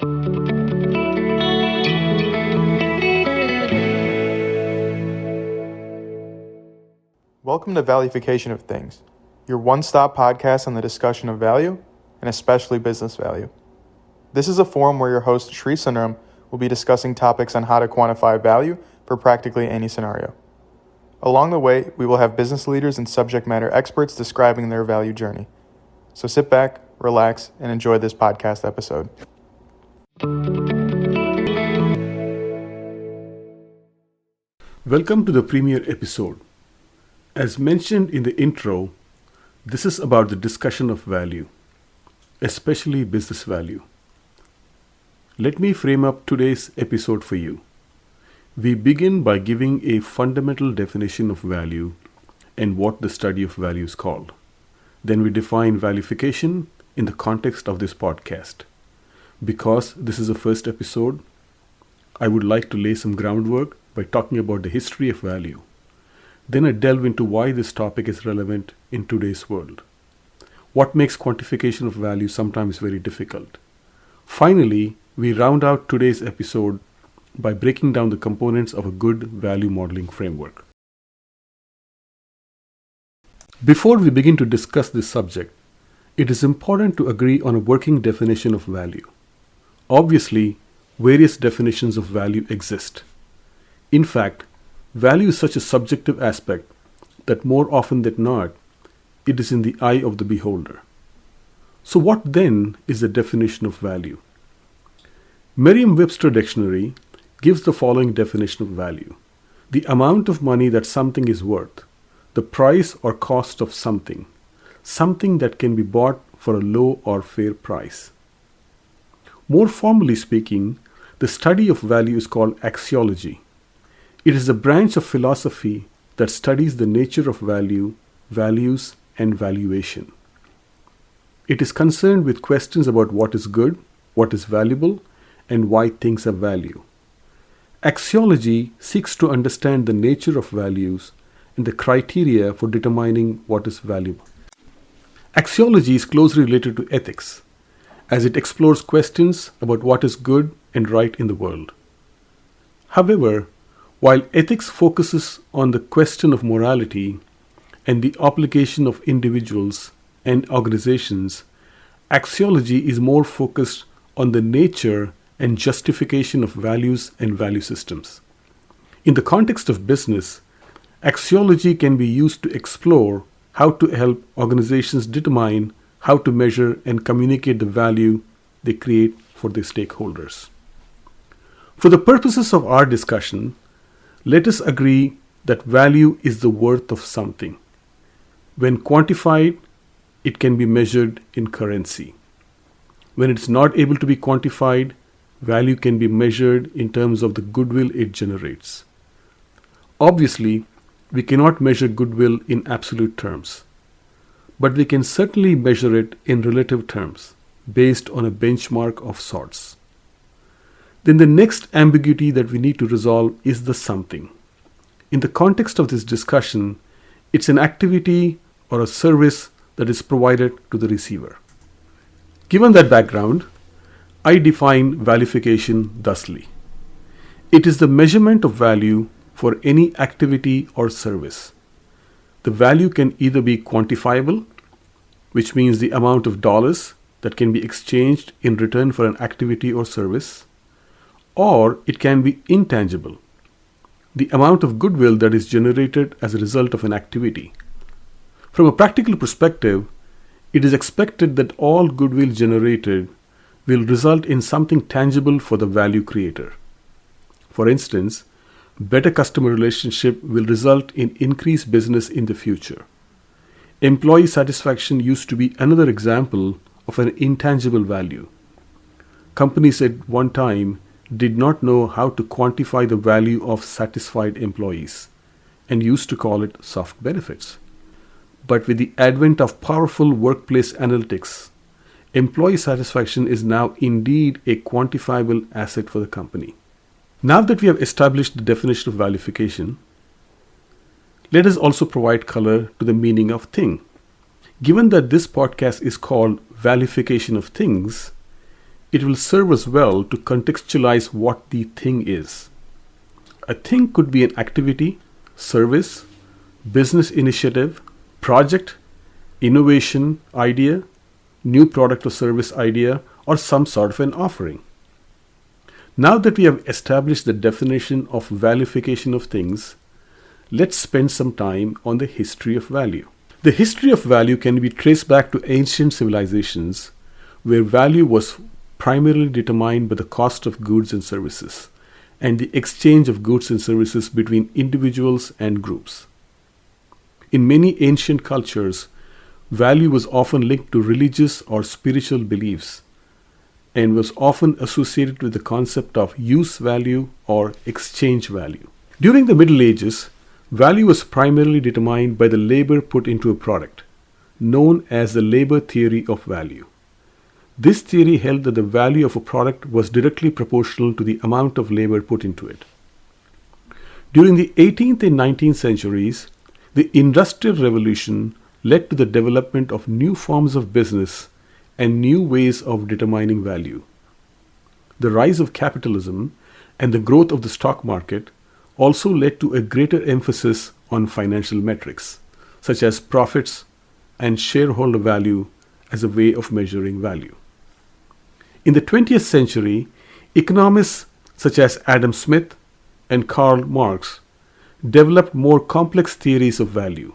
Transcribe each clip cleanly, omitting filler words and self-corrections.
Welcome to Valufication of Things, your one-stop podcast on the discussion of value, and especially business value. This is a forum where your host, Sree Sundaram, will be discussing topics on how to quantify value for practically any scenario. Along the way, we will have business leaders and subject matter experts describing their value journey. So sit back, relax, and enjoy this podcast episode. Welcome to the premiere episode. As mentioned in the intro, this is about the discussion of value, especially business value. Let me frame up today's episode for you. We begin by giving a fundamental definition of value and what the study of value is called. Then we define valufication in the context of this podcast. Because this is the first episode, I would like to lay some groundwork by talking about the history of value. Then I delve into why this topic is relevant in today's world. What makes quantification of value sometimes very difficult? Finally, we round out today's episode by breaking down the components of a good value modeling framework. Before we begin to discuss this subject, it is important to agree on a working definition of value. Obviously, various definitions of value exist. In fact, value is such a subjective aspect that more often than not, it is in the eye of the beholder. So what then is the definition of value? Merriam-Webster Dictionary gives the following definition of value: the amount of money that something is worth, the price or cost of something, something that can be bought for a low or fair price. More formally speaking, the study of value is called Axiology. It is a branch of philosophy that studies the nature of value, values, and valuation. It is concerned with questions about what is good, what is valuable, and why things have value. Axiology seeks to understand the nature of values and the criteria for determining what is valuable. Axiology is closely related to ethics, as it explores questions about what is good and right in the world. However, while ethics focuses on the question of morality and the obligation of individuals and organizations, axiology is more focused on the nature and justification of values and value systems. In the context of business, axiology can be used to explore how to help organizations determine how to measure and communicate the value they create for their stakeholders. For the purposes of our discussion, let us agree that value is the worth of something. When quantified, it can be measured in currency. When it's not able to be quantified, value can be measured in terms of the goodwill it generates. Obviously, we cannot measure goodwill in absolute terms, but we can certainly measure it in relative terms, based on a benchmark of sorts. Then the next ambiguity that we need to resolve is the something. In the context of this discussion, it's an activity or a service that is provided to the receiver. Given that background, I define valufication thusly. It is the measurement of value for any activity or service. The value can either be quantifiable, which means the amount of dollars that can be exchanged in return for an activity or service, or it can be intangible, the amount of goodwill that is generated as a result of an activity. From a practical perspective, it is expected that all goodwill generated will result in something tangible for the value creator. For instance, better customer relationship will result in increased business in the future. Employee satisfaction used to be another example of an intangible value. Companies at one time did not know how to quantify the value of satisfied employees and used to call it soft benefits. But with the advent of powerful workplace analytics, employee satisfaction is now indeed a quantifiable asset for the company. Now that we have established the definition of valufication, let us also provide color to the meaning of thing. Given that this podcast is called Valufication of Things, it will serve us well to contextualize what the thing is. A thing could be an activity, service, business initiative, project, innovation idea, new product or service idea, or some sort of an offering. Now that we have established the definition of valuification of things, let's spend some time on the history of value. The history of value can be traced back to ancient civilizations where value was primarily determined by the cost of goods and services and the exchange of goods and services between individuals and groups. In many ancient cultures, value was often linked to religious or spiritual beliefs and was often associated with the concept of use value or exchange value. During the Middle Ages, value was primarily determined by the labor put into a product, known as the labor theory of value. This theory held that the value of a product was directly proportional to the amount of labor put into it. During the 18th and 19th centuries, the Industrial Revolution led to the development of new forms of business and new ways of determining value. The rise of capitalism and the growth of the stock market also led to a greater emphasis on financial metrics, such as profits and shareholder value as a way of measuring value. In the 20th century, economists such as Adam Smith and Karl Marx developed more complex theories of value,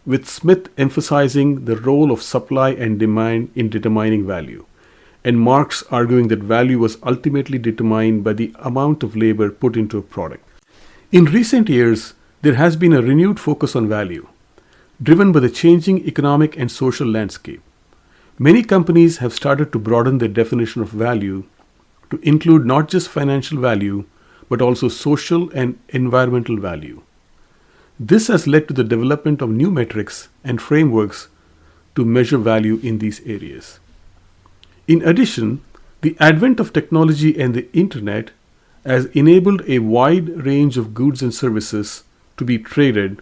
with Smith emphasizing the role of supply and demand in determining value, and Marx arguing that value was ultimately determined by the amount of labor put into a product. In recent years, there has been a renewed focus on value, driven by the changing economic and social landscape. Many companies have started to broaden their definition of value to include not just financial value, but also social and environmental value. This has led to the development of new metrics and frameworks to measure value in these areas. In addition, the advent of technology and the internet has enabled a wide range of goods and services to be traded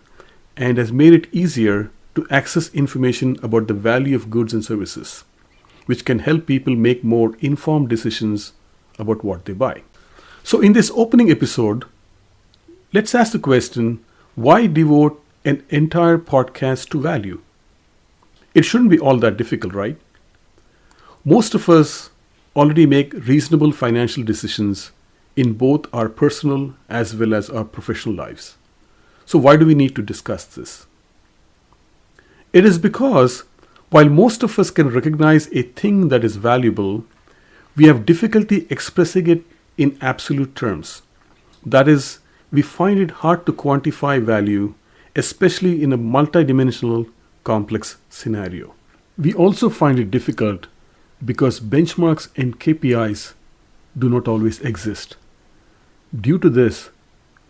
and has made it easier to access information about the value of goods and services, which can help people make more informed decisions about what they buy. So in this opening episode, let's ask the question, why devote an entire podcast to value? It shouldn't be all that difficult, right? Most of us already make reasonable financial decisions in both our personal as well as our professional lives. So why do we need to discuss this? It is because while most of us can recognize a thing that is valuable, we have difficulty expressing it in absolute terms. That is, we find it hard to quantify value, especially in a multidimensional, complex scenario. We also find it difficult because benchmarks and KPIs do not always exist. Due to this,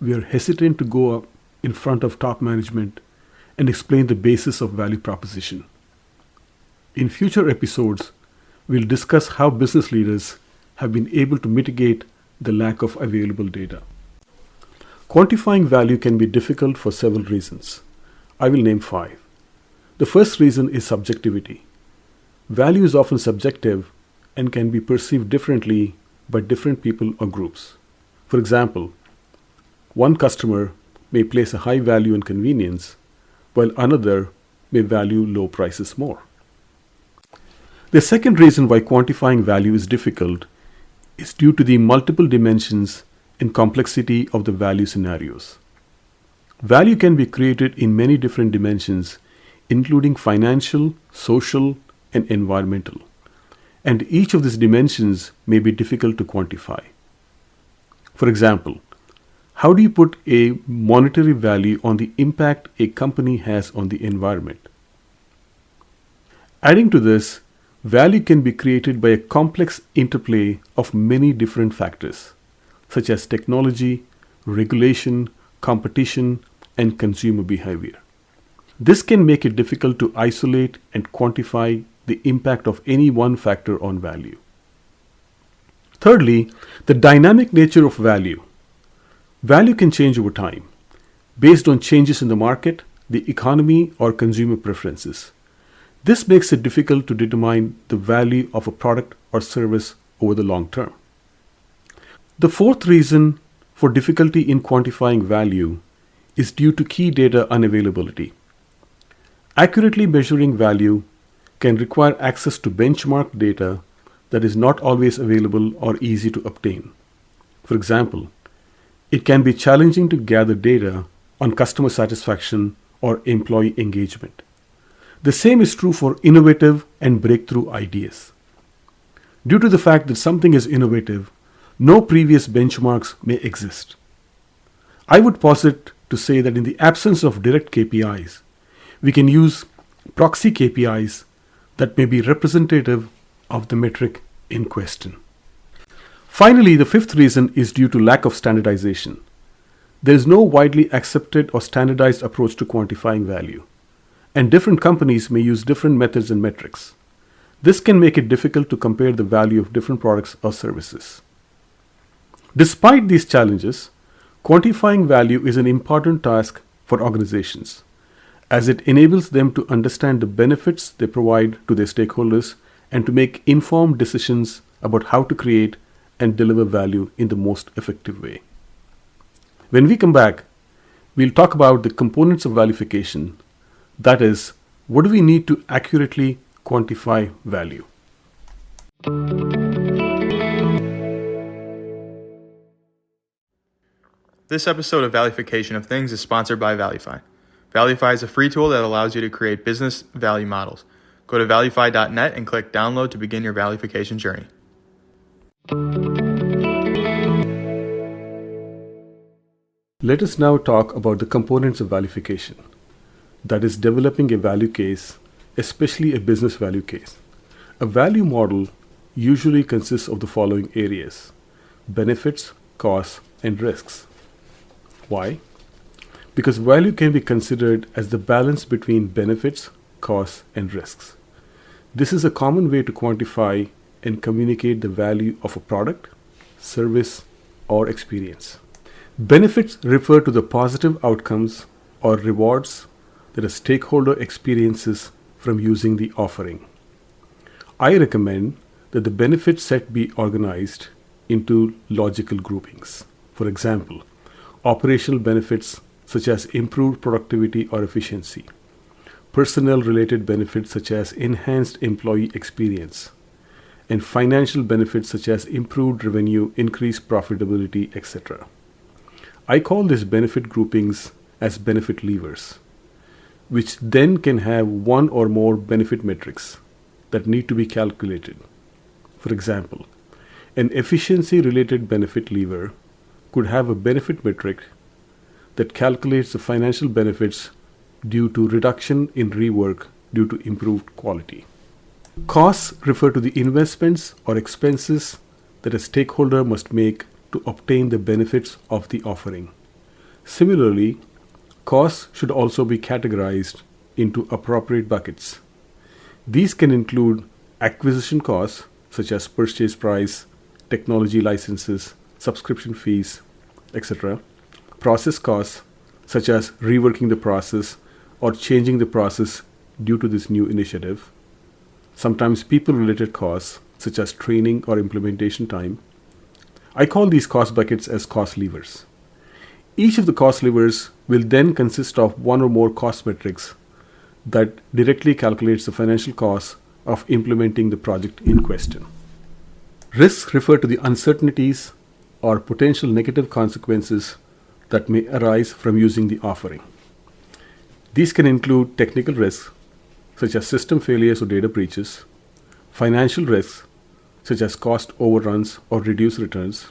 we are hesitant to go up in front of top management and explain the basis of value proposition. In future episodes, we'll discuss how business leaders have been able to mitigate the lack of available data. Quantifying value can be difficult for several reasons. I will name 5. The first reason is subjectivity. Value is often subjective and can be perceived differently by different people or groups. For example, one customer may place a high value on convenience, while another may value low prices more. The second reason why quantifying value is difficult is due to the multiple dimensions and complexity of the value scenarios. Value can be created in many different dimensions, including financial, social, and environmental. And each of these dimensions may be difficult to quantify. For example, how do you put a monetary value on the impact a company has on the environment? Adding to this, value can be created by a complex interplay of many different factors, such as technology, regulation, competition, and consumer behavior. This can make it difficult to isolate and quantify the impact of any one factor on value. Thirdly, the dynamic nature of value. Value can change over time, based on changes in the market, the economy, or consumer preferences. This makes it difficult to determine the value of a product or service over the long term. The fourth reason for difficulty in quantifying value is due to key data unavailability. Accurately measuring value can require access to benchmark data that is not always available or easy to obtain. For example, it can be challenging to gather data on customer satisfaction or employee engagement. The same is true for innovative and breakthrough ideas. Due to the fact that something is innovative, no previous benchmarks may exist. I would posit to say that in the absence of direct KPIs, we can use proxy KPIs that may be representative of the metric in question. Finally, the fifth reason is due to lack of standardization. There is no widely accepted or standardized approach to quantifying value, and different companies may use different methods and metrics. This can make it difficult to compare the value of different products or services. Despite these challenges, quantifying value is an important task for organizations, as it enables them to understand the benefits they provide to their stakeholders and to make informed decisions about how to create and deliver value in the most effective way. When we come back, we'll talk about the components of valufication. That is, what do we need to accurately quantify value? This episode of Valufication of Things is sponsored by Valufy. Valufy is a free tool that allows you to create business value models. Go to valufy.net and click download to begin your valufication journey. Let us now talk about the components of valufication. That is, developing a value case, especially a business value case. A value model usually consists of the following areas: benefits, costs, and risks. Why? Because value can be considered as the balance between benefits, costs, and risks. This is a common way to quantify and communicate the value of a product, service, or experience. Benefits refer to the positive outcomes or rewards that a stakeholder experiences from using the offering. I recommend that the benefit set be organized into logical groupings. For example, operational benefits such as improved productivity or efficiency, personnel-related benefits such as enhanced employee experience, and financial benefits such as improved revenue, increased profitability, etc. I call these benefit groupings as benefit levers, which then can have one or more benefit metrics that need to be calculated. For example, an efficiency-related benefit lever could have a benefit metric that calculates the financial benefits due to reduction in rework due to improved quality. Costs refer to the investments or expenses that a stakeholder must make to obtain the benefits of the offering. Similarly, costs should also be categorized into appropriate buckets. These can include acquisition costs such as purchase price, technology licenses, subscription fees, etc. Process costs such as reworking the process or changing the process due to this new initiative. Sometimes people-related costs such as training or implementation time. I call these cost buckets as cost levers. Each of the cost levers will then consist of one or more cost metrics that directly calculates the financial costs of implementing the project in question. Risks refer to the uncertainties or potential negative consequences that may arise from using the offering. These can include technical risks, such as system failures or data breaches, financial risks, such as cost overruns or reduced returns,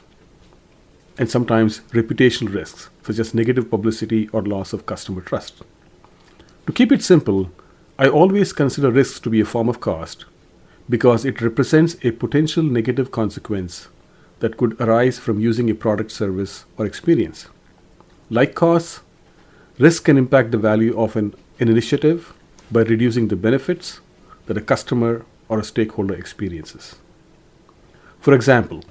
and sometimes reputational risks, such as negative publicity or loss of customer trust. To keep it simple, I always consider risks to be a form of cost because it represents a potential negative consequence that could arise from using a product, service, or experience. Like costs, risk can impact the value of an initiative by reducing the benefits that a customer or a stakeholder experiences. For example,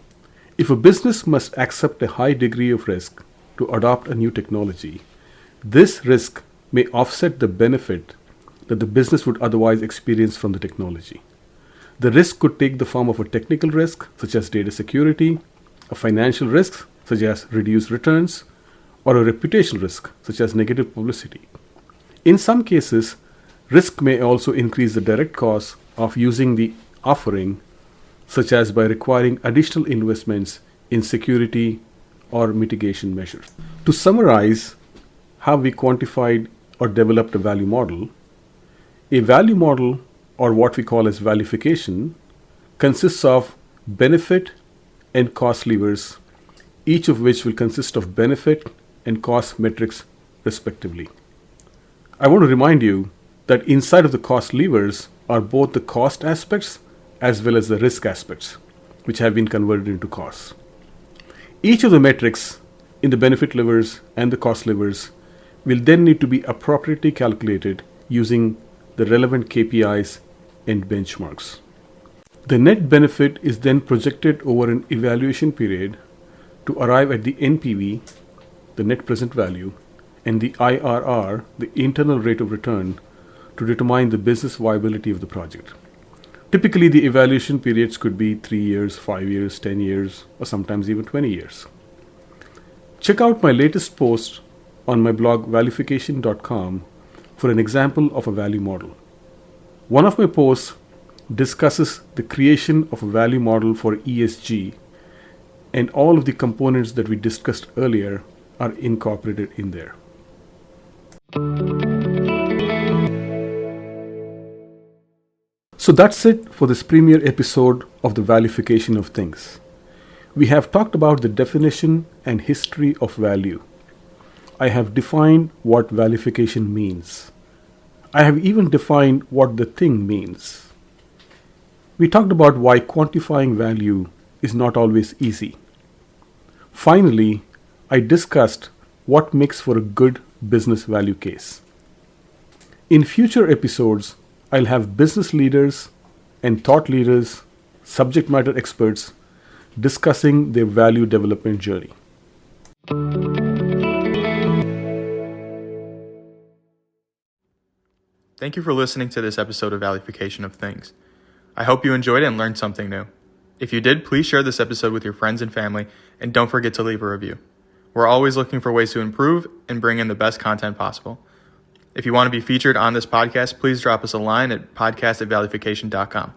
if a business must accept a high degree of risk to adopt a new technology, this risk may offset the benefit that the business would otherwise experience from the technology. The risk could take the form of a technical risk, such as data security, a financial risk, such as reduced returns, or a reputational risk, such as negative publicity. In some cases, risk may also increase the direct cost of using the offering, such as by requiring additional investments in security or mitigation measures. To summarize how we quantified or developed a value model, a value model, or what we call as valification, consists of benefit and cost levers, each of which will consist of benefit and cost metrics respectively. I want to remind you that inside of the cost levers are both the cost aspects as well as the risk aspects, which have been converted into costs. Each of the metrics in the benefit levers and the cost levers will then need to be appropriately calculated using the relevant KPIs and benchmarks. The net benefit is then projected over an evaluation period to arrive at the NPV, the net present value, and the IRR, the internal rate of return, to determine the business viability of the project. Typically, the evaluation periods could be 3 years, 5 years, 10 years, or sometimes even 20 years. Check out my latest post on my blog valufication.com for an example of a value model. One of my posts discusses the creation of a value model for ESG, and all of the components that we discussed earlier are incorporated in there. So that's it for this premiere episode of the Valufication of Things. We have talked about the definition and history of value. I have defined what valufication means. I have even defined what the thing means. We talked about why quantifying value is not always easy. Finally, I discussed what makes for a good business value case. In future episodes, I'll have business leaders and thought leaders, subject matter experts, discussing their value development journey. Thank you for listening to this episode of Valufication of Things. I hope you enjoyed it and learned something new. If you did, please share this episode with your friends and family, and don't forget to leave a review. We're always looking for ways to improve and bring in the best content possible. If you want to be featured on this podcast, please drop us a line at podcast@valufication.com.